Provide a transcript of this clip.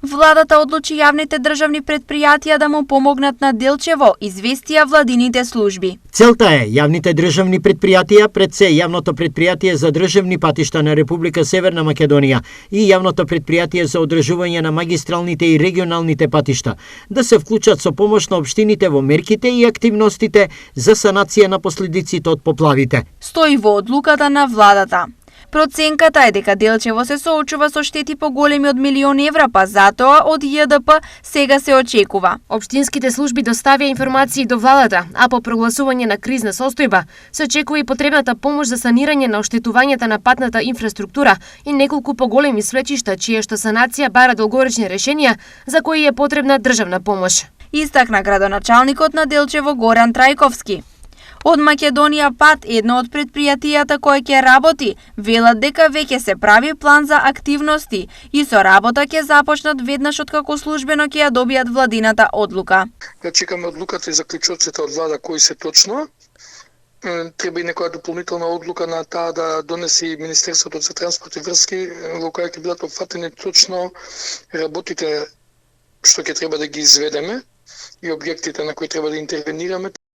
Владата одлучи јавните државни претпријатија да му помогнат на Делчево, известија владините служби. Целта е јавните државни претпријатија, пред се јавното претпријатие за државни патишта на Република Северна Македонија и јавното претпријатие за одржување на магистралните и регионалните патишта, да се вклучат со помош на општините во мерките и активностите за санација на последиците од поплавите. Стои во одлуката на владата. Проценката е дека Делчево се соочува со штети поголеми од €1.000.000, па затоа од ЈДП сега се очекува. Општинските служби доставија информации до владата, а по прогласување на кризна состојба се очекува и потребната помош за санирање на оштетувањата на патната инфраструктура и неколку поголеми свлечишта чија што санација бара долгорочни решенија за кои е потребна државна помош. Истакна градоначалникот на Делчево Горан Трајковски. Од Македонија пат, едно од предпријатијата кое ќе работи, велат дека веќе се прави план за активности и со работа ќе започнат веднаш откако службено ќе ја добијат владината одлука. Да чекаме одлуката и заклучоците од влада кои се точно. Треба и некоја дополнителна одлука на таа да донеси Министерството за транспорт и врски, во која ќе бидат опфатени точно работите што ќе треба да ги изведеме и објектите на кои треба да интервенираме.